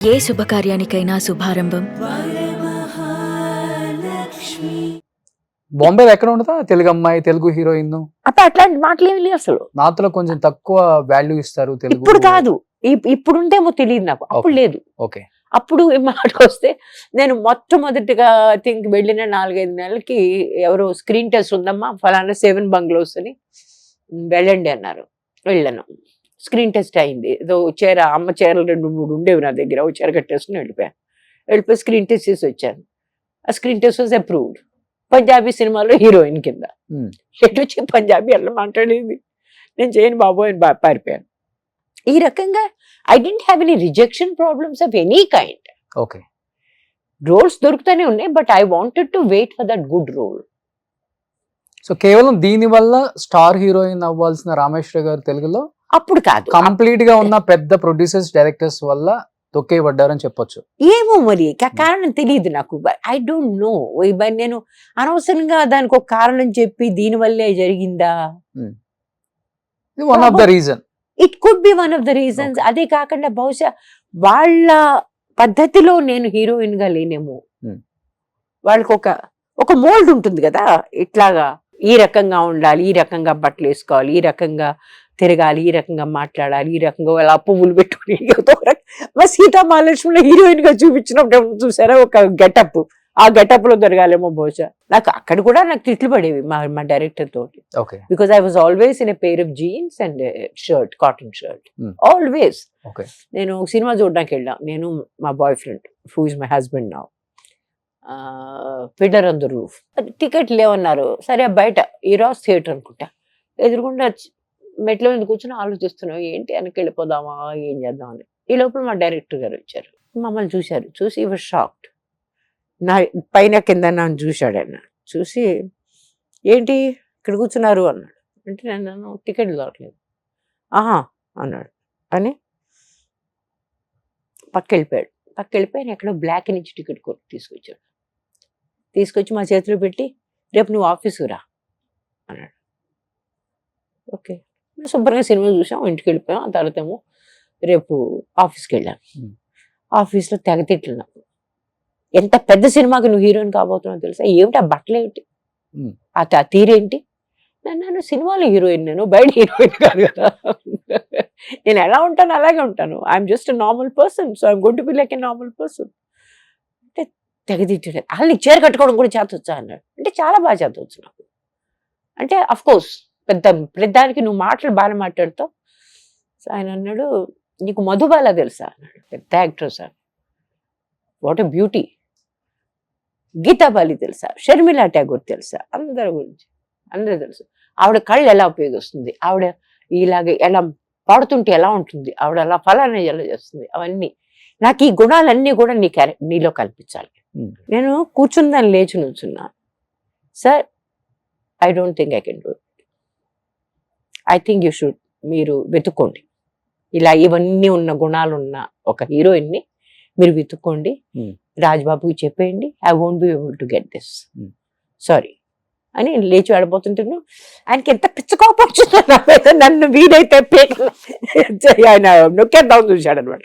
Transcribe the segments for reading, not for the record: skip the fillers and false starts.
ఏ శుభకార్యానికైనా శుభారంభం బాంబేలో ఎక్కడ ఉండదా తెలుగు అమ్మాయి, తెలుగు హీరోయిన్? అప్పుడు అట్లాంటి మాటలు ఏమి లేవు అసలు. నాతో కొంచెం తక్కువ వాల్యూ ఇస్తారు తెలుగు. ఇప్పుడు కాదు, ఇప్పుడు ఉంటేమో తెలియదు నాకు, అప్పుడు లేదు. ఓకే. అప్పుడు మాటకు వస్తే నేను మొట్టమొదటిగా థింక్ వెళ్ళిన 4-5 నెలలకి ఎవరో స్క్రీన్ టెస్ట్ ఉందమ్మా ఫలానా 7 బంగ్లోస్ అని వెళ్ళండి అన్నారు. వెళ్ళాను, స్క్రీన్ టెస్ట్ అయింది. ఏదో చీర, అమ్మ చీరలు 2-3 ఉండేవి నా దగ్గర, ఓ చీర కట్టేసుకుని వెళ్ళిపోయి స్క్రీన్ టెస్ట్ చేసి వచ్చాను. ఆ screen test was approved. Punjabi సినిమాలో హీరోయిన్ కింద ఎటు వచ్చి పంజాబీ అట్లా మాట్లాడేది, నేను చేయను బాబోయ్ అని పారిపోయాను. ఈ రకంగా I didn't have any rejection problems of any kind. Okay. Roles దొరుకుతూనే ఉన్నాయి, but I wanted to wait for that good role. So కేవలం దీని వల్ల స్టార్ హీరోయిన్ అవ్వాల్సిన రామేశ్వరి గారు తెలుగులో అప్పుడు కాదు, కంప్లీట్ గా ఉన్న పెద్ద ప్రొడ్యూసర్స్, డైరెక్టర్స్ వల్ల తొక్కేయబడ్డారని చెప్పొచ్చు. ఏమో మరి కారణం తెలియదు నాకు. I don't know. నేను అనవసరంగా దానికి ఒక కారణం చెప్పి దీనివల్లే జరిగిందా, one of the reason, it could be one of the reasons. అదే కాకుండా బహుశా వాళ్ళ పద్ధతిలో నేను హీరోయిన్ గా లేనేమో. వాళ్ళకి ఒక మోల్డ్ ఉంటుంది కదా, ఇట్లాగా ఈ రకంగా ఉండాలి, ఈ రకంగా బట్టలు వేసుకోవాలి, ఈ రకంగా తిరగాలి, ఈ రకంగా మాట్లాడాలి, ఈ రకంగా అలా పువ్వులు పెట్టుకుని మా సీతా మహాలక్ష్మిలో హీరోయిన్ గా చూపించినప్పుడు చూసారా ఒక గెటప్, ఆ గెటప్ లో దొరకాలేమో బహుశా. నాకు అక్కడ కూడా నాకు తిట్లు పడేవి మా డైరెక్టర్ తోటి, because I was always in a pair of jeans and shirt, cotton shirt always. నేను సినిమా చూడడానికి వెళ్ళాను, నేను మా boy friend who is my husband now, fiddler on the roof. Ticket లేవన్నారు. సరే బయట ఈరోజు థియేటర్ అనుకుంటా, ఎదురుకుండా మెట్ల మీద కూర్చొని ఆలోచిస్తున్నాం ఏంటి వెనక్కి వెళ్ళిపోదామా, ఏం చేద్దామని. ఈ లోపల మా డైరెక్టర్ గారు వచ్చారు, మమ్మల్ని చూశారు. చూసి ఈ వాజ్ షాక్డ్. నా పైన కింద నన్ను చూశాడు. ఆయన చూసి ఏంటి ఇక్కడ కూర్చున్నారు అన్నాడు. అంటే నేను టికెట్ దొరకలేదు. ఆహా అన్నాడు అని పక్కెళ్ళిపోయాడు. పక్కెళ్ళిపోయి ఎక్కడో బ్లాక్ నుంచి టికెట్ కొట్టి తీసుకొచ్చాడు. తీసుకొచ్చి మా చేతిలో పెట్టి రేపు నువ్వు ఆఫీస్కి రా అన్నాడు. ఓకే, శుభ్రంగా సినిమా చూసాం, ఇంటికి వెళ్ళిపోయాం. ఆ తర్వాత ఏమో రేపు ఆఫీస్కి వెళ్ళాను. ఆఫీస్లో తెగ తిట్లు నాకు. ఎంత పెద్ద సినిమాకి నువ్వు హీరోయిన్ కాబోతున్నావు తెలుసా, ఏమిటి ఆ బట్టలు ఏమిటి, ఆ తీరేంటి. నన్ను సినిమాలో హీరోయిన్, నేను బయట హీరోయిన్ కాదు కదా. నేను ఎలా ఉంటాను అలాగే ఉంటాను. I'm just a normal person, so I'm going to be like a normal person. అంటే తెగ తిట్టాడు. వాళ్ళు చీర కట్టుకోవడం కూడా చేతొచ్చా అన్నాడు. అంటే చాలా బాగా చేతవచ్చు నాకు. అంటే అఫ్ కోర్స్ పెద్దానికి నువ్వు మాటలు బాగా మాట్లాడుతావు. సో ఆయన అన్నాడు, నీకు మధుబాల తెలుసా అన్నాడు. పెద్ద actor sir, what a beauty. Geeta Bali తెలుసా, షర్మిలా ఠాగూర్ తెలుసా, అందరి గురించి అందరూ తెలుసు. ఆవిడ కళ్ళు ఎలా ఉపయోగిస్తుంది, ఆవిడ ఇలాగే ఎలా పాడుతుంటే ఎలా ఉంటుంది, ఆవిడ అలా ఫలానా ఎలా చేస్తుంది, అవన్నీ నాకు ఈ గుణాలన్నీ కూడా నీలో కల్పించాలి. నేను కూర్చుందని లేచి నుంచున్నా. Sir I don't think I can do it. I think you should, మీరు వెతుక్కోండి, ఇలా ఇవన్నీ ఉన్న గుణాలు ఉన్న ఒక హీరోయిన్ని మీరు వెతుక్కోండి, రాజ్బాబుకి చెప్పేయండి, I won't be able to get this, sorry అని లేచి ఆడిపోతుంటాను. ఆయనకి ఎంత పిచ్చ కోపం వచ్చిందో నన్ను వీడైతే ఆయన నొక్కేద్దాం చూశాడు అనమాట.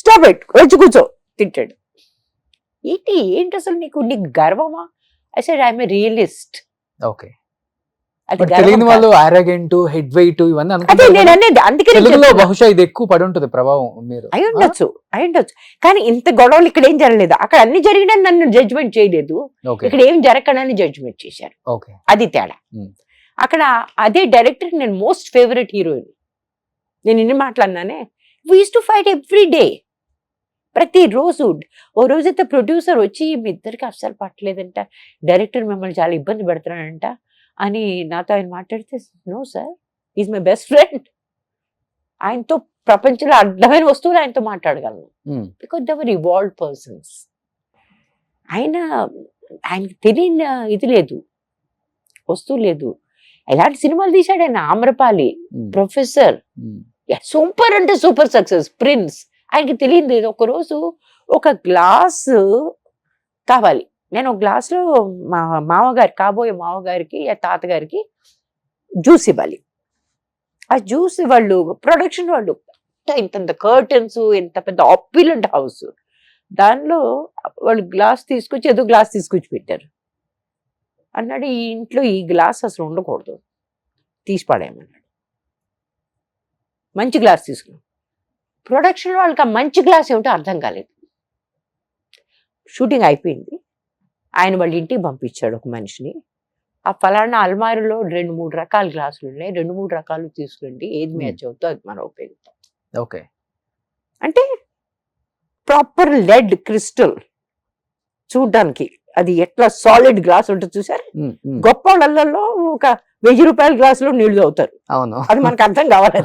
స్టాప్ ఇట్, వచ్చి కూర్చో తిట్టాడు. ఏంటి అసలు నీకు గర్వమా? I said I'm a realist. Okay. తెలియని వాళ్ళు అరగెంట్, హెడ్ వెయిట్ ఇవన్నీ బహుశా ఇది ఎక్కువ పడి ఉంటుంది ప్రభావం. మీరు అయి ఉండొచ్చు. కానీ ఇంత గొడవలు ఇక్కడ ఏం జరగలేదు. అక్కడ అన్ని జరిగినా నన్ను జడ్జ్మెంట్ చేయలేదు, ఇక్కడ ఏం జరగకనని జడ్జ్మెంట్ చేశారు. అది తేడా. అక్కడ అదే డైరెక్టర్ నేను మోస్ట్ ఫేవరెట్ హీరోయిన్. నేను ఇన్ని మాట్లాడినానే, we used to fight every day. ప్రతిరోజు. ఓ రోజైతే ప్రొడ్యూసర్ వచ్చి మీ ఇద్దరికి అస్సలు పట్టలేదంట, డైరెక్టర్ మిమ్మల్ని చాలా ఇబ్బంది పెడతానంట అని నాతో ఆయన మాట్లాడితే, no sir, is my best friend. ఆయనతో ప్రపంచంలో అర్థమైన వస్తువులు ఆయనతో మాట్లాడగలను, because they were evolved persons. ఆయనకి తెలియని ఇది లేదు, వస్తువు లేదు. ఎలాంటి సినిమాలు తీశాడు ఆయన. ఆమ్రపాలి, ప్రొఫెసర్, సూపర్ అంటే సూపర్ సక్సెస్, ప్రిన్స్. ఆయనకి తెలియదు. ఒకరోజు ఒక గ్లాసు కావాలి, నేను ఒక గ్లాసులో మా మామగారి, కాబోయే మామగారికి, తాతగారికి జ్యూస్ ఇవ్వాలి. ఆ జ్యూస్ వాళ్ళు ప్రొడక్షన్ వాళ్ళు ఇంత కర్టన్స్, ఎంత పెద్ద ఆప్యులెంట్ హౌస్. దానిలో వాళ్ళు గ్లాస్ తీసుకొచ్చి ఏదో గ్లాస్ తీసుకొచ్చి పెట్టారు. అన్నాడు ఈ ఇంట్లో ఈ గ్లాస్ అసలు ఉండకూడదు, తీసి పడేయమన్నాడు. మంచి గ్లాస్ తీసుకున్నాం. ప్రొడక్షన్ వాళ్ళకి ఆ మంచి గ్లాస్ ఏమిటో అర్థం కాలేదు. షూటింగ్ అయిపోయింది, ఆయన వాళ్ళ ఇంటికి పంపించాడు ఒక మనిషిని. ఆ ఫలానా అల్మారిలో 2-3 రకాల గ్లాసులు ఉన్నాయి, 2-3 రకాలు తీసుకురండి, ఏది మ్యాచ్ అవుతుందో అది మనం ఉపయోగిస్తాం. ఓకే. అంటే ప్రాపర్ లెడ్ క్రిస్టల్ చూడ్డానికి అది ఎట్లా సాలిడ్ గ్లాస్ ఉంటుంది చూసారు. గొప్ప వాళ్ళల్లో ఒక 1000 రూపాయల గ్లాసులో నీళ్లు అవుతారు. అవును, అది మనకు అర్థం కావాలి.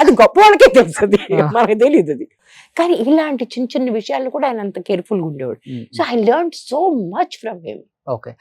అది గొప్ప వాళ్ళకే తెలుస్తుంది, మనకు తెలియదు అది. కానీ ఇలాంటి చిన్న చిన్న విషయాలు కూడా ఆయన అంత కేర్ఫుల్ గా ఉండేవాడు. So I learn so much from him. Okay.